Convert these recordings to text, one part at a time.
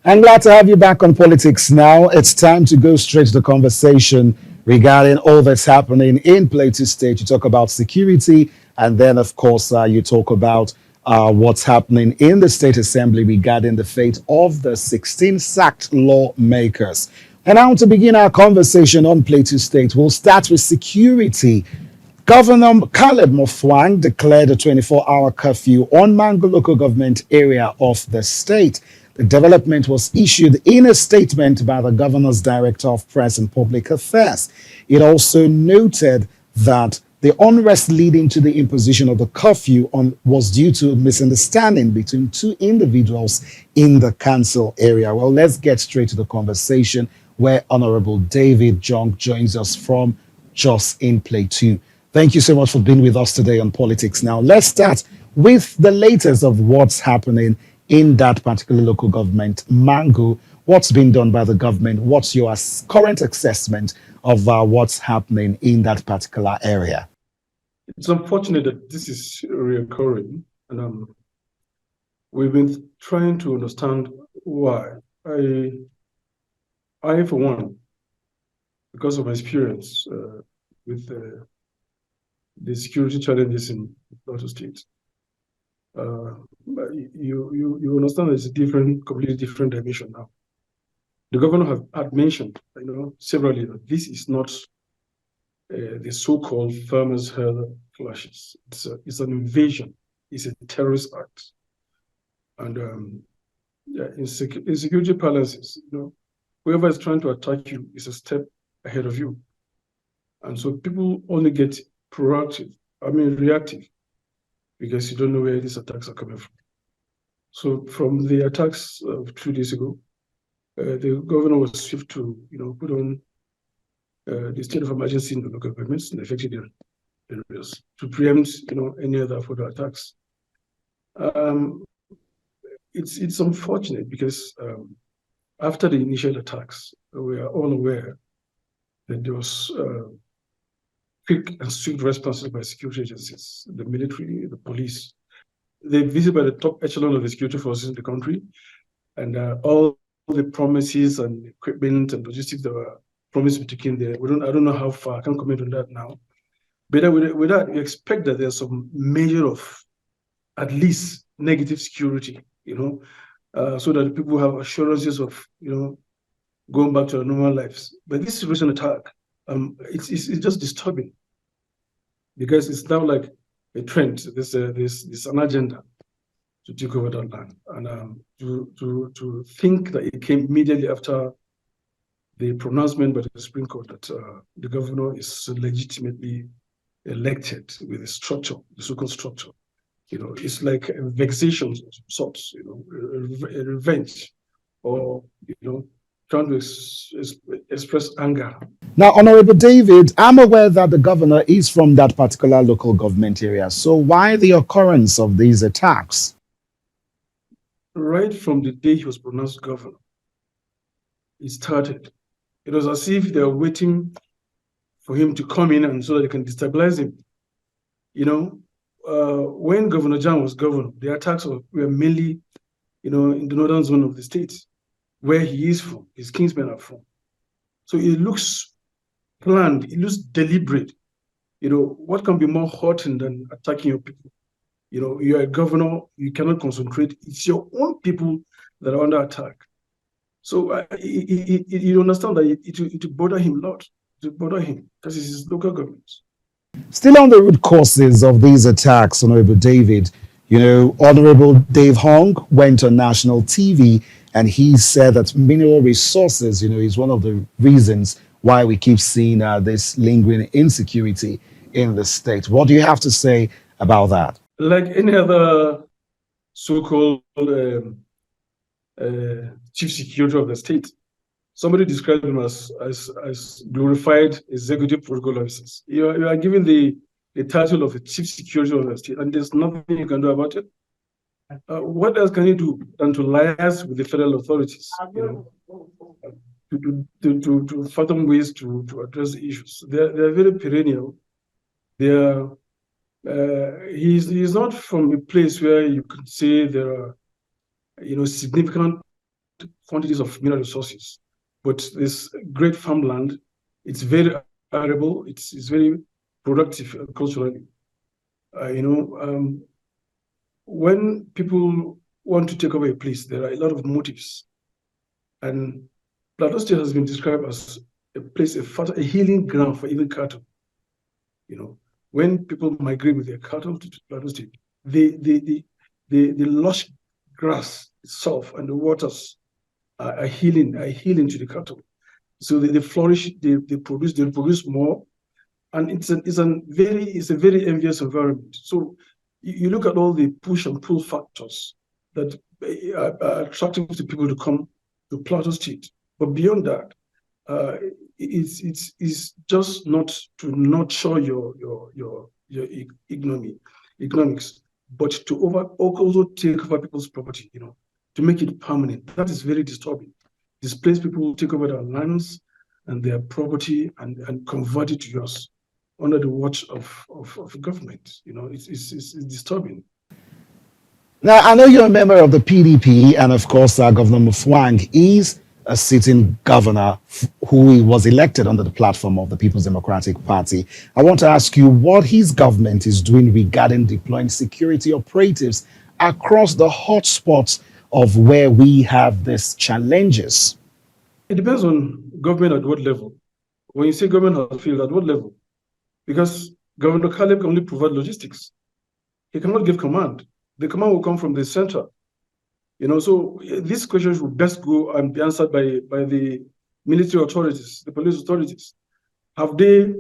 I'm glad to have you back on Politics Now. It's time to go straight to the conversation regarding all that's happening in Plateau State. You talk about security, and then, of course, you talk about what's happening in the State Assembly regarding the fate of the 16 sacked lawmakers. And now to begin our conversation on Plateau State, we'll start with security. Governor Caleb Mofwang declared a 24-hour curfew on Mangu local government area of the state. The development was issued in a statement by the governor's director of press and public affairs. It also noted that the unrest leading to the imposition of the curfew was due to misunderstanding between two individuals in the council area. Well, let's get straight to the conversation where Honorable David Jong joins us from Jos in Plateau. Thank you so much for being with us today on Politics Now. Let's start with the latest of what's happening in that particular local government, Mangu. What's been done by the government? What's your current assessment of what's happening in that particular area? It's unfortunate that this is reoccurring, and we've been trying to understand why. I for one, because of my experience with the security challenges in Plateau State, you understand it's a completely different dimension now. The governor had mentioned, severally that this is not the so-called farmers' herd clashes. It's an invasion. It's a terrorist act. And in security balances, whoever is trying to attack you is a step ahead of you. And so people only get reactive, because you don't know where these attacks are coming from. So from the attacks of 2 days ago, the governor was swift to, put on the state of emergency in the local governments and affected areas to preempt, any other further attacks. It's unfortunate because after the initial attacks, we are all aware that there was quick and swift responses by security agencies, the military, the police. They visited by the top echelon of the security forces in the country, and all the promises and equipment and logistics that were promised to be taken there. I don't know how far. I can't comment on that now. But with that, we expect that there's some measure of at least negative security, so that people have assurances of, going back to their normal lives. But this recent attack, it's just disturbing, because it's now like a trend. There's an agenda to take over that land, and to think that it came immediately after the pronouncement by the Supreme Court that the governor is legitimately elected with a structure, the so-called structure. It's like a vexation of sorts, a revenge, or trying to express anger. Now, Honorable David, I'm aware that the governor is from that particular local government area. So why the occurrence of these attacks? Right from the day he was pronounced governor, it started. It was as if they were waiting for him to come in and so that they can destabilize him. When Governor Jan was governor, the attacks were mainly, in the northern zone of the state, where he is from, his kinsmen are from. So it looks planned, it looks deliberate. What can be more hurting than attacking your people? You're a governor, you cannot concentrate. It's your own people that are under attack. So you understand that it will bother him a lot. It will bother him because it's his local government. Still on the root causes of these attacks, Honorable David, Honorable Dave Hong went on national TV and he said that mineral resources, is one of the reasons why we keep seeing this lingering insecurity in the state. What do you have to say about that? Like any other so-called chief security of the state, somebody described him as glorified executive protocol officers. You are given the title of a chief security of the state, and there's nothing you can do about it. What else can you do than to liaise with the federal authorities, to fathom ways to address the issues? They're very perennial. He's not from a place where you could say there are, significant quantities of mineral resources, but this great farmland, it's very arable, it's very productive culturally. When people want to take over a place, there are a lot of motives. And Plateau State has been described as a place, a healing ground for even cattle. When people migrate with their cattle to Plateau State, the lush grass itself and the waters are healing to the cattle. So they flourish, they produce more, and it's a very envious environment. So you look at all the push and pull factors that are attractive to people to come to Plateau State. But beyond that, it's just not to nurture your economics, but to also take over people's property, to make it permanent. That is very disturbing. Displaced people take over their lands and their property and convert it to yours under the watch of government. It's disturbing. Now, I know you're a member of the PDP, and of course, Governor Mufwang is a sitting governor who was elected under the platform of the People's Democratic Party. I want to ask you what his government is doing regarding deploying security operatives across the hotspots of where we have these challenges. It depends on government at what level. When you say government has failed, at what level? Because Governor Caleb can only provide logistics. He cannot give command. The command will come from the center. So these questions will best go and be answered by the military authorities, the police authorities. Have they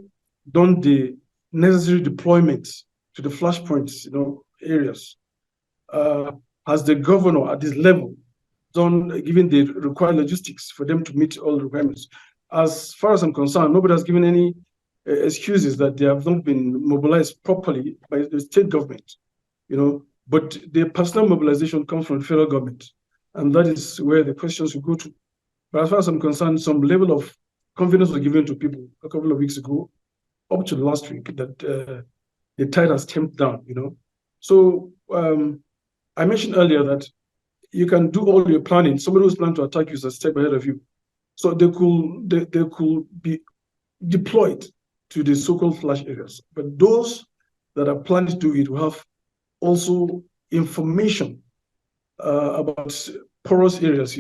done the necessary deployments to the flashpoints, areas? Has the governor at this level given the required logistics for them to meet all the requirements? As far as I'm concerned, nobody has given any excuses that they have not been mobilized properly by the state government, but the personal mobilization comes from the federal government, and that is where the questions will go to. But as far as I'm concerned, some level of confidence was given to people a couple of weeks ago, up to last week, that the tide has tamped down, So I mentioned earlier that you can do all your planning. Somebody who's planning to attack you is a step ahead of you. So they could be deployed to the so-called flash areas. But those that are planning to do it will have also information about porous areas,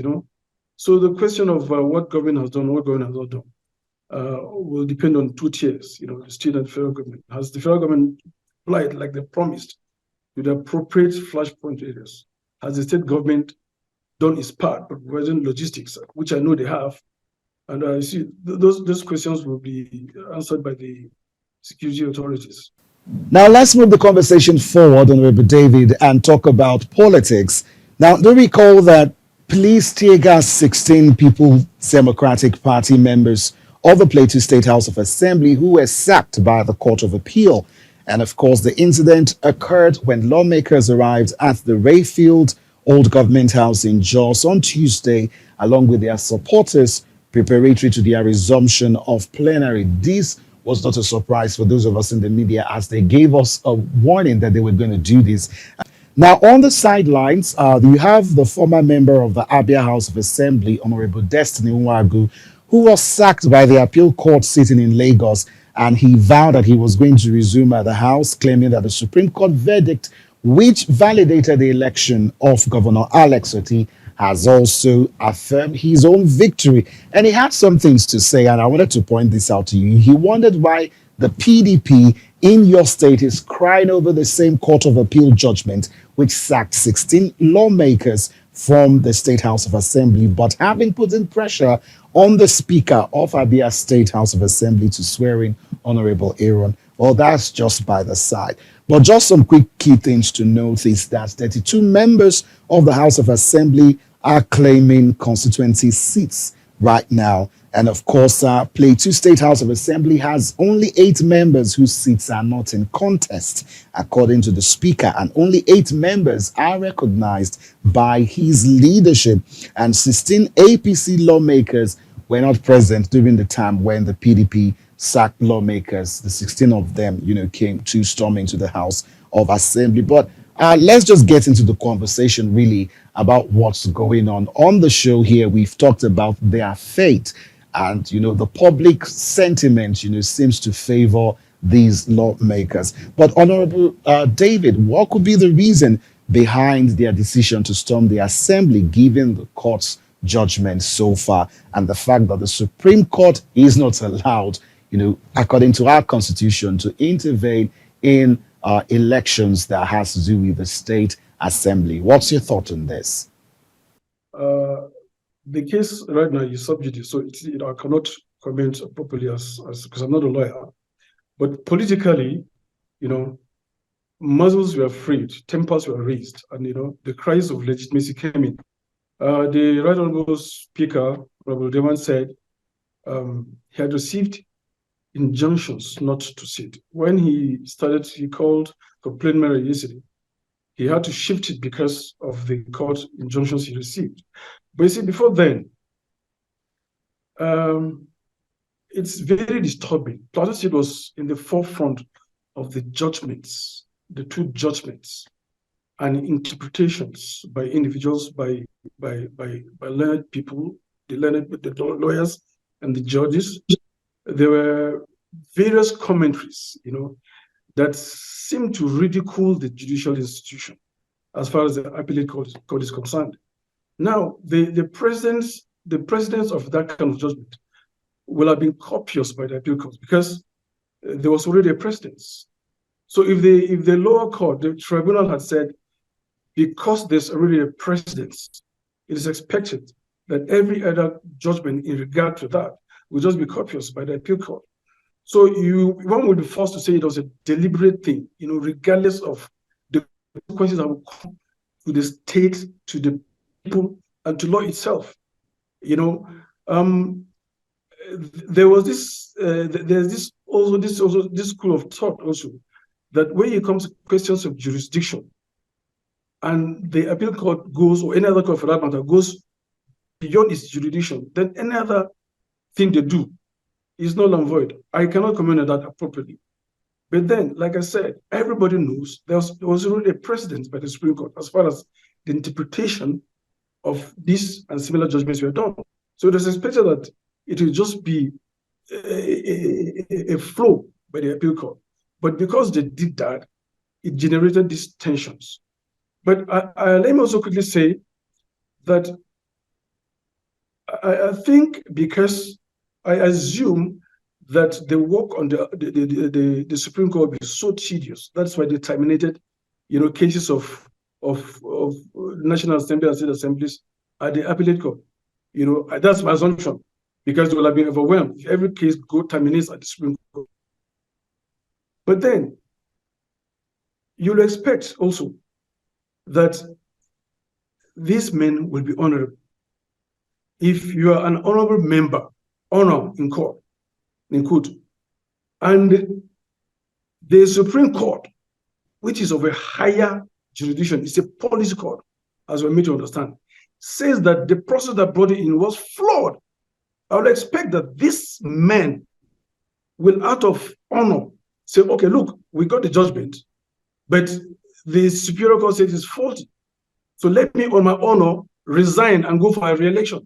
So the question of what government has done, what government has not done, will depend on two tiers, the state and federal government. Has the federal government applied like they promised to the appropriate flashpoint areas? Has the state government done its part, but providing logistics, which I know they have? And I see those questions will be answered by the security authorities. Now, let's move the conversation forward, Honorable David, and talk about politics. Now, do recall that police tear gas 16 People's Democratic Party members of the Plateau State House of Assembly who were sacked by the Court of Appeal. And of course, the incident occurred when lawmakers arrived at the Rayfield Old Government House in Jos on Tuesday, along with their supporters, preparatory to their resumption of plenary. This was not a surprise for those of us in the media, as they gave us a warning that they were going to do this. Now, on the sidelines, you have the former member of the Abia House of Assembly, Honorable Destiny Nwagu, who was sacked by the appeal court sitting in Lagos, and he vowed that he was going to resume at the House, claiming that the Supreme Court verdict, which validated the election of Governor Alex Otti, has also affirmed his own victory. And he had some things to say, and I wanted to point this out to you. He wondered why the PDP in your state is crying over the same Court of Appeal judgment, which sacked 16 lawmakers from the State House of Assembly, but having put in pressure on the Speaker of Abia State House of Assembly to swear in Honorable Aaron. Well, that's just by the side. But just some quick key things to note is that 32 members of the House of Assembly are claiming constituency seats right now. And of course, Plateau State House of Assembly has only 8 members whose seats are not in contest, according to the Speaker, and only 8 members are recognized by his leadership. And 16 APC lawmakers were not present during the time when the PDP sacked lawmakers. The 16 of them, came to storm into the House of Assembly. But Let's just get into the conversation really about what's going on the show here. We've talked about their fate, and the public sentiment seems to favor these lawmakers. But Honorable David, what could be the reason behind their decision to storm the assembly, given the court's judgment so far and the fact that the Supreme Court is not allowed, according to our constitution, to intervene in elections that has to do with the state assembly? What's your thought on this? Uh, the case right now is sub judice, so I cannot comment properly as because I'm not a lawyer. But politically, muzzles were freed, tempers were raised, and the cries of legitimacy came in. The Right Honorable Speaker, Honorable Dewan, said he had received injunctions not to sit. When he called for plenary yesterday. He had to shift it because of the court injunctions he received. But you see, before then, it's very disturbing. Plateau State was in the forefront of the judgments, the two judgments, and interpretations by individuals, by learned people, the lawyers and the judges. There were various commentaries, that seemed to ridicule the judicial institution as far as the appellate court is concerned. Now, the presidents of that kind of judgment will have been copious by the appeal court because there was already a precedence. So if the lower court, the tribunal, had said, because there's already a precedence, it is expected that every other judgment in regard to that will just be copious by the appeal court. So one would be forced to say it was a deliberate thing, regardless of the consequences that will come to the state, to the people, and to law itself. There was this. There's this school of thought also that when it comes to questions of jurisdiction, and the appeal court goes, or any other court for that matter, goes beyond its jurisdiction, then any other thing they do is null and void. I cannot comment on that appropriately. But then, like I said, everybody knows there was already a precedent by the Supreme Court as far as the interpretation of this and similar judgments were done. So it is expected that it will just be a flow by the appeal court. But because they did that, it generated these tensions. But let me also quickly say that I think because I assume that the work on the Supreme Court is so tedious. That's why they terminated, cases of National Assembly and state assemblies at the appellate court. That's my assumption, because they will have been overwhelmed if every case terminates at the Supreme Court. But then you'll expect also that these men will be honorable. If you are an honorable member, honor in court, and the Supreme Court, which is of a higher jurisdiction, it's a policy court, as we're made to understand, says that the process that brought it in was flawed. I would expect that these men will, out of honor, say, okay, look, we got the judgment, but the Superior Court says it's faulty. So let me, on my honor, resign and go for a re-election.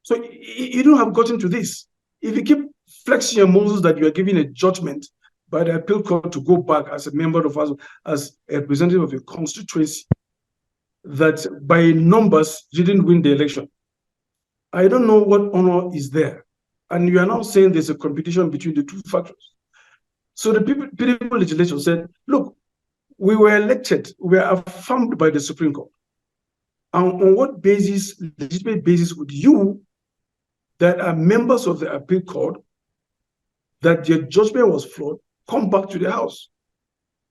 So you don't have gotten to this. If you keep flexing your muscles that you are giving a judgment by the appeal court to go back as a member of us, as a representative of a constituency, that by numbers you didn't win the election, I don't know what honor is there. And you are now saying there's a competition between the two factors. So the PDP legislature said, look, we were elected, we were affirmed by the Supreme Court. And on what basis, legitimate basis, would you, that are members of the appeal court, that your judgment was flawed, come back to the House?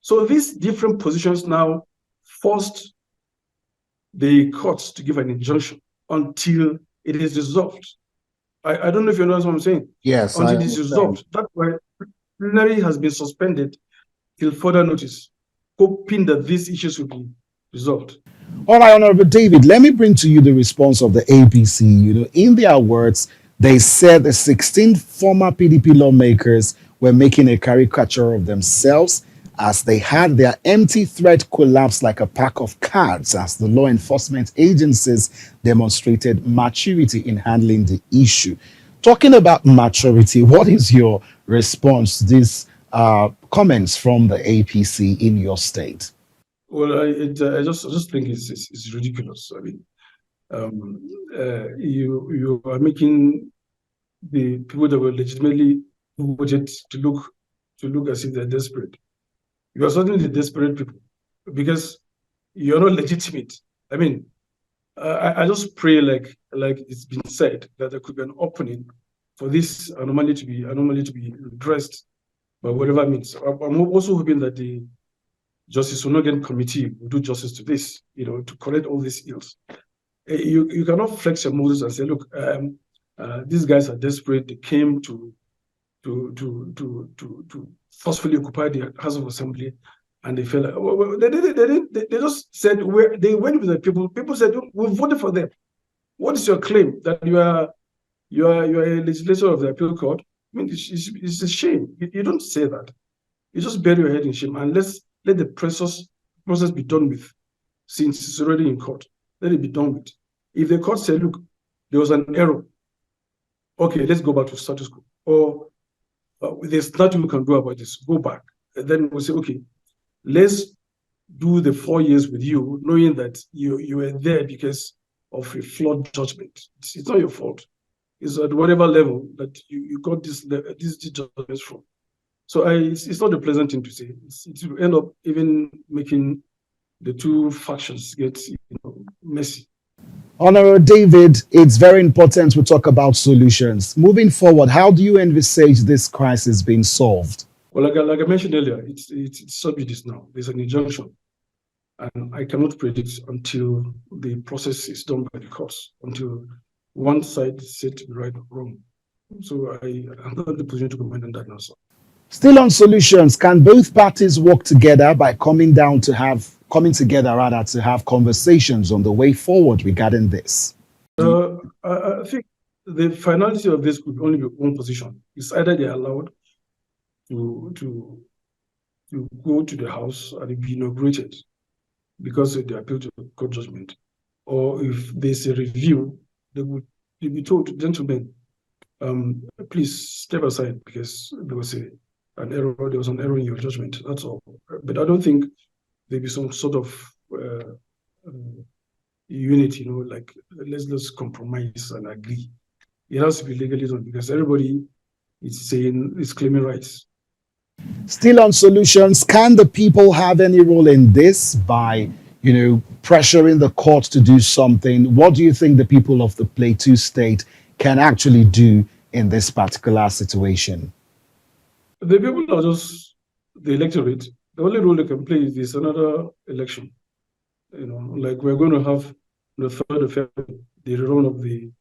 So these different positions now forced the courts to give an injunction until it is resolved. I don't know if you know what I'm saying. Yes, until it is resolved. That's why plenary has been suspended till further notice, hoping that these issues will be resolved. All right, Honorable David, let me bring to you the response of the APC. In their words, they said the 16 former PDP lawmakers were making a caricature of themselves as they had their empty threat collapse like a pack of cards as the law enforcement agencies demonstrated maturity in handling the issue. Talking about maturity, what is your response to these comments from the APC in your state? Well, I just think it's ridiculous. I mean, you are making the people that were legitimately voted to look as if they're desperate. You are certainly desperate people because you're not legitimate. I mean, I just pray, like it's been said, that there could be an opening for this anomaly to be addressed by whatever means. I'm also hoping that the Justice Onogen Committee will do justice to this, to correct all these ills. You cannot flex your muscles and say, look, these guys are desperate. They came to forcefully occupy the House of Assembly, and they felt like they just said they went with the people. People said we voted for them. What is your claim that you are a legislator of the appeal court? I mean, it's a shame. You don't say that. You just bury your head in shame and let the process be done with, since it's already in court. Let it be done with. If the court said, look, there was an error, okay, let's go back to status quo. Or there's nothing we can do about this, go back. And then we'll say, okay, let's do the 4 years with you, knowing that you were there because of a flawed judgment. It's not your fault. It's at whatever level that you got these judgments from. So it's not a pleasant thing to say. It will end up even making the two factions get messy. Honorable David, it's very important we talk about solutions. Moving forward, how do you envisage this crisis being solved? Well, like I mentioned earlier, it's sub judice now. There's an injunction, and I cannot predict until the process is done by the courts, until one side is said to be right or wrong. So I'm not in the position to comment on that now, sir. Still on solutions, can both parties work together by coming together rather to have conversations on the way forward regarding this? I think the finality of this could only be one position. It's either they're allowed to go to the House and be inaugurated because of the appeal to court judgment, or if there's a review, they'll be told, gentlemen, please step aside because there was an error in your judgment. That's all. But I don't think there'll be some sort of unity, like let's compromise and agree. It has to be legally done because everybody is claiming rights. Still on solutions, can the people have any role in this by, pressuring the court to do something? What do you think the people of the Plateau state can actually do in this particular situation? The people are just the electorate. The only role they can play is this another election. Like we're going to have the 3rd of February, the rerun of the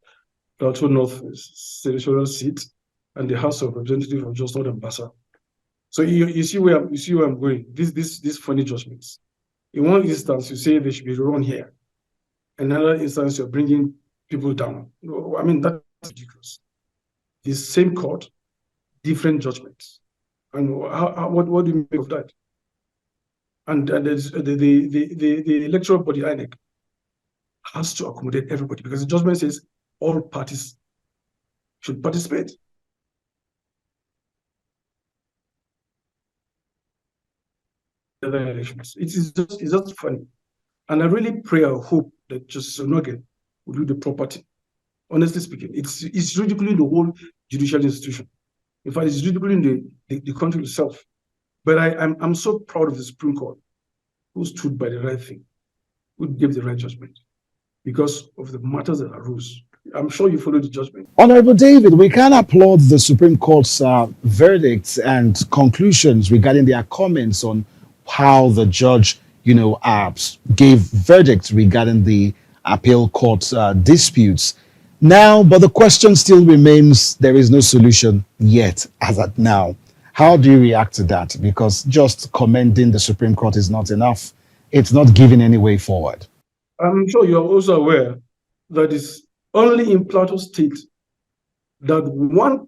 Plateau North senatorial seat and the House of Representatives of Just North and Bassa. So you see where I'm going. These funny judgments. In one instance, you say they should be run here. In another instance, you're bringing people down. I mean, that's ridiculous. The same court, different judgments. And what do you make of that? And the electoral body, INEC, has to accommodate everybody because the judgment says all parties should participate. Other elections. It's just funny. And I really pray or hope that Justice Onogen will do the proper thing. Honestly speaking, it's ridiculing the whole judicial institution. In fact, it's ridiculing the country itself. But I'm so proud of the Supreme Court, who stood by the right thing, who gave the right judgment because of the matters that arose. I'm sure you followed the judgment. Honorable David, we can applaud the Supreme Court's verdicts and conclusions regarding their comments on how the judge, gave verdicts regarding the appeal court disputes. Now, but the question still remains, there is no solution yet as at now. How do you react to that? Because just commending the Supreme Court is not enough. It's not giving any way forward. I'm sure you're also aware that it's only in Plateau State that one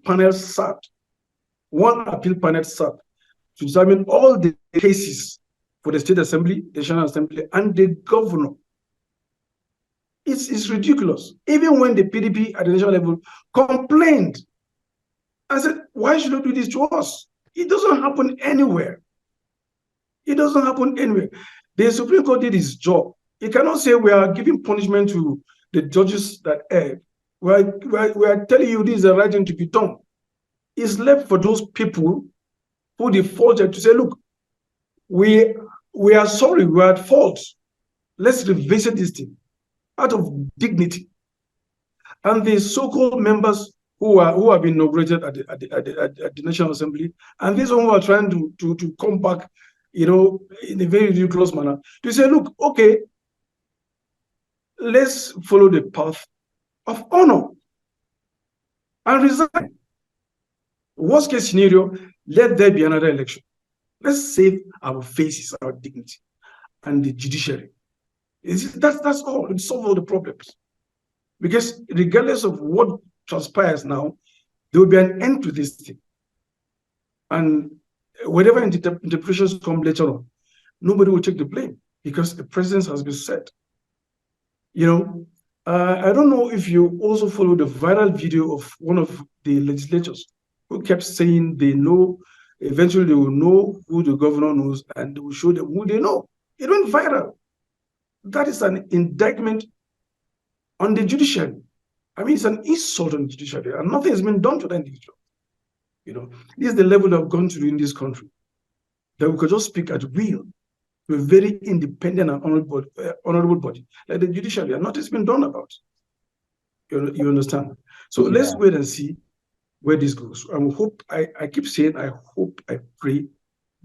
appeal panel sat to determine all the cases for the State Assembly, the National Assembly, and the governor. It's ridiculous. Even when the PDP at the national level complained and said, why should you do this to us? It doesn't happen anywhere. It doesn't happen anywhere. The Supreme Court did its job. It cannot say we are giving punishment to the judges that erred. We are telling you this is the right thing to be done. It's left for those people who defaulted to say, look, we are sorry, we are at fault. Let's revisit this thing out of dignity. And the so-called members who have been inaugurated at the National Assembly, and these one who are trying to come back, in a very ridiculous manner, to say, look, okay, let's follow the path of honor and resign. Worst case scenario, let there be another election. Let's save our faces, our dignity, and the judiciary. That's all. It solves all the problems. Because regardless of what transpires now, there will be an end to this thing. And whatever interpretations come later on, nobody will take the blame because the precedent has been set. I don't know if you also follow the viral video of one of the legislators who kept saying they know, eventually they will know who the governor knows and they will show them who they know. It went viral. That is an indictment on the judiciary. I mean, it's an insult on the judiciary, and nothing has been done to the individual. This is the level I've gone to in this country, that we could just speak at will to a very independent and honorable body, like the judiciary, and nothing's been done about it. You understand? So let's wait and see where this goes. And we hope, I keep saying, I hope, I pray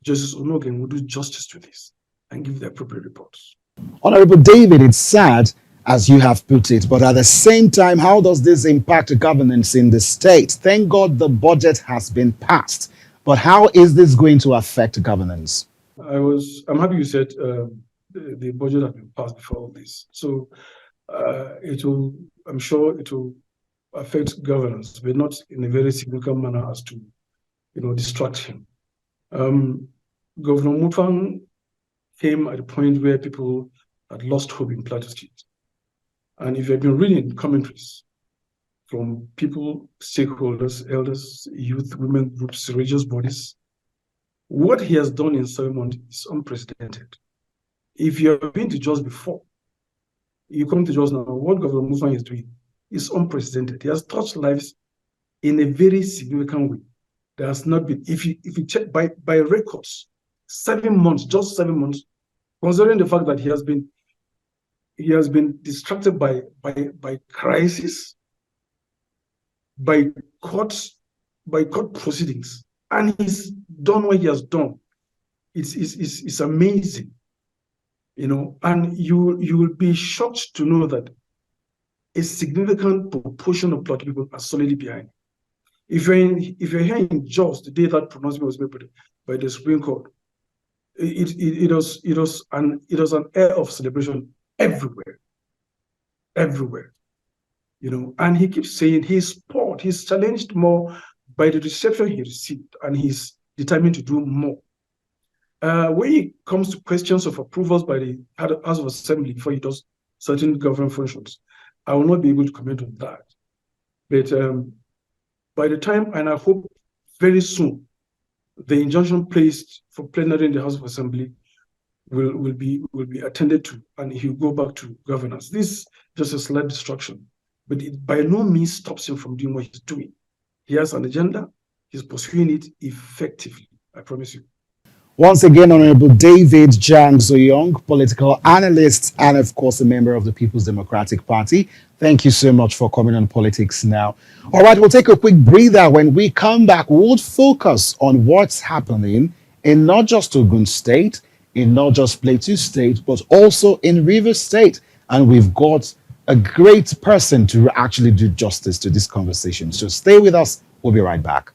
Justice Onogen will do justice to this and give the appropriate reports. Honorable David, it's sad, as you have put it, but at the same time, how does this impact governance in the state? Thank God the budget has been passed, but how is this going to affect governance? I'm happy you said the budget has been passed before all this. So I'm sure it will affect governance, but not in a very significant manner as to, distract him. Governor Mutfang came at a point where people had lost hope in Plateau State. And if you've been reading commentaries from people, stakeholders, elders, youth, women groups, religious bodies, what he has done in 7 months is unprecedented. If you have been to JOS before, you come to JOS now, what Governor Mutfang is doing is unprecedented. He has touched lives in a very significant way. There has not been, if you check by records, 7 months, just 7 months, considering the fact that he has been distracted by crisis, by court proceedings, and he's done what he has done. It's amazing, and you will be shocked to know that a significant proportion of Plateau people are solidly behind. If you're here in JOS, the day that pronouncement was made by the Supreme Court, it was an air of celebration everywhere, and he keeps saying he's challenged more by the reception he received, and he's determined to do more. When it comes to questions of approvals by the House of Assembly before he does certain government functions, I will not be able to comment on that. But by the time, and I hope very soon, the injunction placed for plenary in the House of Assembly will be attended to, and he'll go back to governance. This is just a slight distraction, but it by no means stops him from doing what he's doing. He has an agenda. He's pursuing it effectively. I promise you. Once again, Honorable David Jang Zoyong, political analyst and, of course, a member of the People's Democratic Party. Thank you so much for coming on Politics Now. All right, we'll take a quick breather. When we come back, we'll focus on what's happening in not just Ogun State, in not just Plateau State, but also in Rivers State. And we've got a great person to actually do justice to this conversation. So stay with us. We'll be right back.